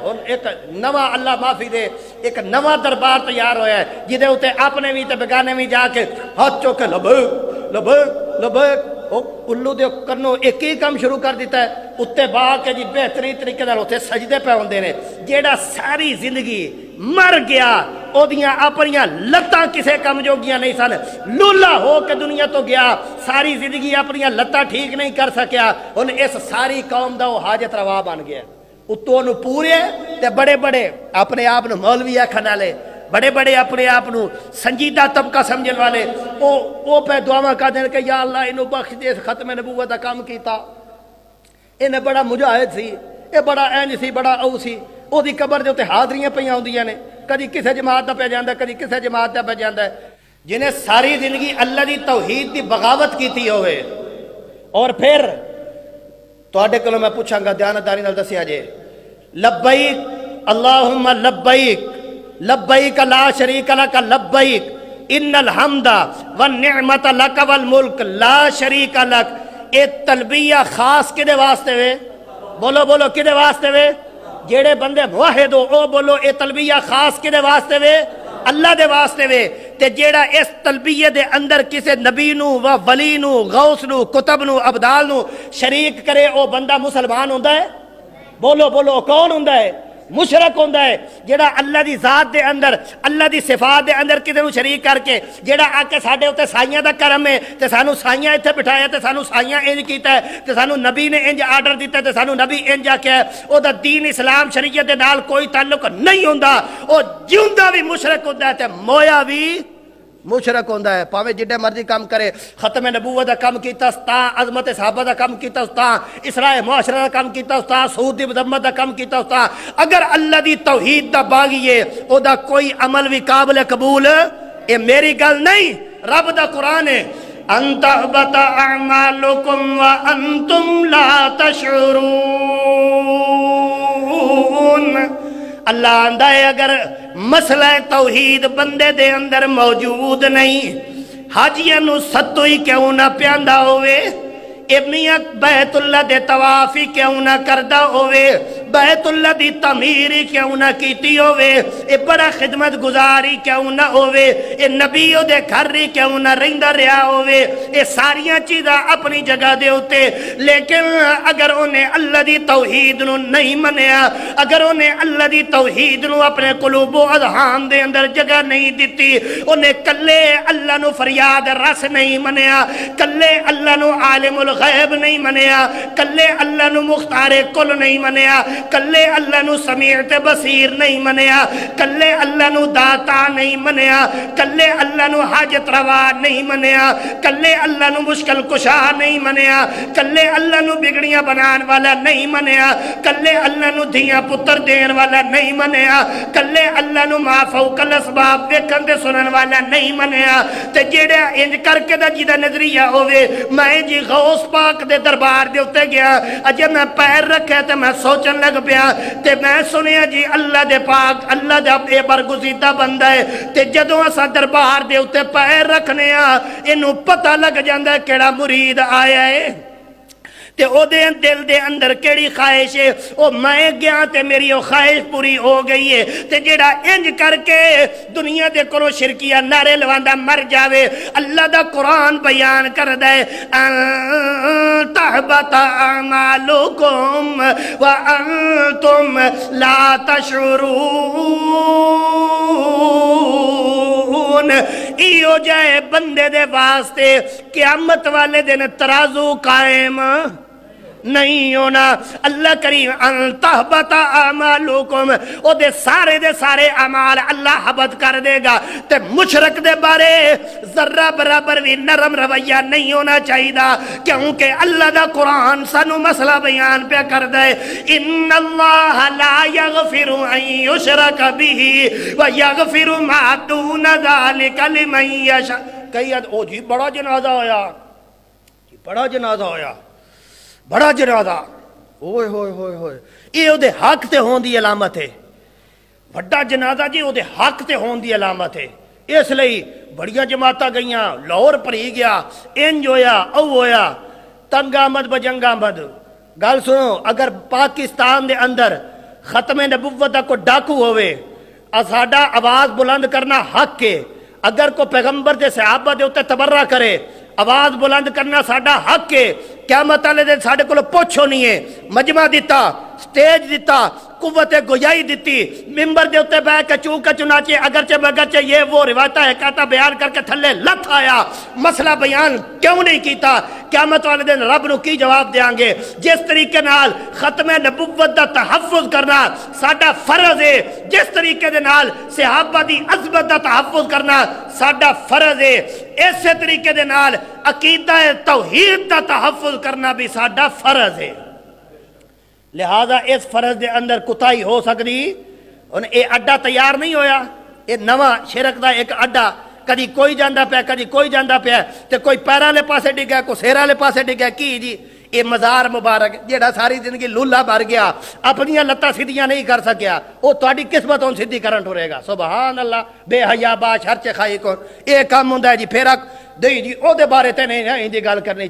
ہن ایک نواں اللہ معافی دے ایک نواں دربار تیار ہویا ہے جہدے اوتے اپنے بھی تے بیگانے بھی جا کے ہاتھ چوک کے لبیک لبیک لبیک الو دے کنوں ایک ہی کام شروع کر دیتا ہے اتنے با کے جی بہترین طریقے نال اتنے سجدے پہ ہوندے نے جیڑا ساری زندگی مر گیا او دیاں اپنیاں لتاں کسے کم جوگیاں نہیں سن لولا ہو کے دنیا تو گیا ساری زندگی اپنیاں لتاں ٹھیک نہیں کر سکیا ہن اس ساری قوم دا وہ حاجت روا بن گیا اتوں نو پورے تے بڑے بڑے اپنے آپ نو مولوی آکھن والے بڑے بڑے اپنے آپ نو سنجیدہ طبقہ سمجھن والے او پہ دعاواں کر دین کہ یا اللہ اینو بخش دے ختم نبوت دا کام کیتا انہیں بڑا مجاہد سی اے بڑا اینج سی بڑا او سی او دی قبر دے تے حاضریاں پہ ہوندیاں نے کدی کسے جماعت دا پہ جاندا کدی کسے جماعت دا پہ جاندا ہے جنہیں ساری زندگی اللہ دی توحید دی بغاوت کیتی ہوئے اور پھر تواڈے کولوں میں پوچھاں گا دیانتداری نال دسیا جے لبیک اللہم لبیک لبیک لا شریک لک لبیک ان الحمد والنعمت لک والملک لا شریک لک اے تلبیہ خاص کدے واسطے وے بولو بولو کدے واسطے وے جیڑے بندے موحد ہو او بولو اے تلبیہ خاص کدے واسطے وے اللہ دے واسطے وے تے جیڑا اس تلبیہ دے اندر کسے نبی نو و ولی نو غوث نو کتب نو ابدال نو شریک کرے او بندہ مسلمان ہوندا ہے بولو بولو کون ہوندا ہے مشرک ہوندا ہے جیڑا اللہ دی ذات دے اندر اللہ دی صفات دے اندر کدے نو شریک کر کے جیڑا آ کے ساڈے اوتے سائیاں دا کرم ہے تے سانو سائیاں ایتھے بٹھایا تے سانو سائیاں انج کیتا ہے تے سانو نبی نے انج آرڈر دیتا ہے تے سانو نبی انج آکھیا ہے او دا دین اسلام شریعت دے نال کوئی تعلق نہیں ہوندا او جیوندا بھی مشرک ہوندا ہے تے مویا بھی مشرک ہوندا ہے پاویں جڈے مرضی کام کرے ختم نبوت دا کام کیتا استا عظمت صحابہ دا کام کیتا استا اصلاح معاشرہ دا کام کیتا استا سود دی مذمت دا کام کیتا استا اگر اللہ دی توحید دا باغی ہے او دا کوئی عمل بھی قابل قبول اے میری گل نہیں رب دا قرآن ہے ان تحبط اعمالکم وانتم لا تشعرون اللہ آندہ ہے اگر مسئلہ توحید بندے دے اندر موجود نہیں حاجیاں نو ستو ہی کیوں نہ پیاندا ہوئے ابنیاں بیت اللہ دے توافی کیوں نہ کردہ ہوئے بیت اللہ دی تعمیری کیوں نہ کیتی ہوئے اے بڑا خدمت گزاری کیوں نہ ہوئے اے نبیوں دے گھر ری کیوں نہ رہندہ رہا ہوئے اے ساریاں چیزاں اپنی جگہ دے ہوتے لیکن اگر انہیں اللہ دی توحید نو نہیں منیا اگر انہیں اللہ دی توحید نو اپنے قلوب و اذہان دے اندر جگہ نہیں دیتی انہیں کلے اللہ نو فریاد رس نہیں منیا کلے اللہ نو عالم الغیب نہیں منیا کلے اللہ نو مختار کل نہیں منیا کلے اللہ نو سمیع تے بصیر نہیں منیا کلے اللہ نو داتا نہیں منیا کلے اللہ نو حاجت روا نہیں منیا کلے اللہ نو مشکل کشا نہیں منیا کلے اللہ نو بگڑیاں بنان والا نہیں منیا کلے اللہ نو دھیاں پتر دین والا نہیں منیا کلے اللہ نو ما فوق الاسباب ویکھن تے سنن والا نہیں منیا تے جیڑا انج کر کے دا جیدا نظریہ ہوئے میں جی غوث پاک دے دربار دے اتے گیا اجے میں پیر رکھے تے میں سوچن لگ پیا تے میں سنیا جی اللہ دے پاک اللہ دے اے برگزیدہ بندہ ہے تے جدوں اسا دربار دے اتے پیر رکھنے اینو پتہ لگ جاندا ہے کیڑا مرید آیا ہے تے او دے دل دے اندر کیڑی خواہش ہے او میں گیا تے میری او خواہش پوری ہو گئی ہے تے جیڑا انج کر کے دنیا دے کولوں شرکیہ نعرے لواندا مر جاوے اللہ دا قرآن بیان کردا ہے ان تحبط اعمالکم وانتم لا تشعرون ایو جائے بندے دے واسطے قیامت والے دن ترازو قائم نہیں ہونا اللہ کریم ان تحبط اعمالکم او دے سارے اعمال اللہ حبط کر دے گا تے مشرک دے بارے ذرہ برابر بھی نرم رویہ نہیں ہونا چاہیے کیونکہ اللہ دا قرآن سانو مسئلہ بیان پہ کر دے ان اللہ لا یغفر ان یشرک به ویغفر ما دون ذلک لمن یشاء کئی او جی بڑا جنازہ ہویا بڑا جنازہ ہویا بڑا جنازہ ہوئے ہوئے ہوئے ہوئے یہ او دے حق تے ہون دی علامت ہے بڑا جنازہ جی او دے حق تے ہون دی علامت ہے اس لئی بڑیاں جماعتاں گئیاں لاہور پری گیا انج ہویا او ہویا تنگ آمد بجنگ آمد گل سنو اگر پاکستان دے اندر ختم نبوت کا کوئی ڈاکو ہوئے ساڈا آواز بلند کرنا حق ہے. اگر کوئی پیغمبر دے صحابہ دے اوتے تبرہ کرے آواز بلند کرنا ساڈا حق ہے. قیامت والے دن ساڈے کول پوچھ ہونی ہے. مجمع دیتا، سٹیج دیتا، قوت گویائی دیتی، ممبر دے اوتے بیٹھ کے چونکہ چنانچہ اگرچہ بگرچہ یہ وہ روایتیں حکایتیں بیان کر کے تھلے لت آیا، مسئلہ بیان کیوں نہیں کیتا؟ قیامت والے دن رب نو کی جواب دیاں گے؟ جس طریقے نال ختم نبوت دا تحفظ کرنا ساڈا فرض ہے، جس طریقے دے نال صحابہ دی عظمت دا تحفظ کرنا ساڈا فرض ہے، اسی طریقے دے نال عقیدہ توحید دا تحفظ کرنا بھی ساڈا فرض ہے. لہذا اس فرض دے اندر کوتاہی ہو سکتی. ہن اے اڈا تیار نہیں ہویا، اے نواں شرک دا ایک اڈا، کدی کوئی جاندا پیا کدی کوئی جاندا پیا، تے کوئی پیر والے پاسے ڈگیا کوئی سیر والے پاسے ڈگیا. کی جی اے مزار مبارک جیڑا ساری زندگی لولا بھر گیا، اپنی لتاں سیدھیاں نہیں کر سکیا، او تہاڈی قسمت ہن سیدھی کرن ٹرے گا. سبحان اللہ. بے حیا با شر چ کھائی کون اے کام ہوندا ہے جی. پھر دئی جی او دے بارے تے نہیں دی گل کرنی.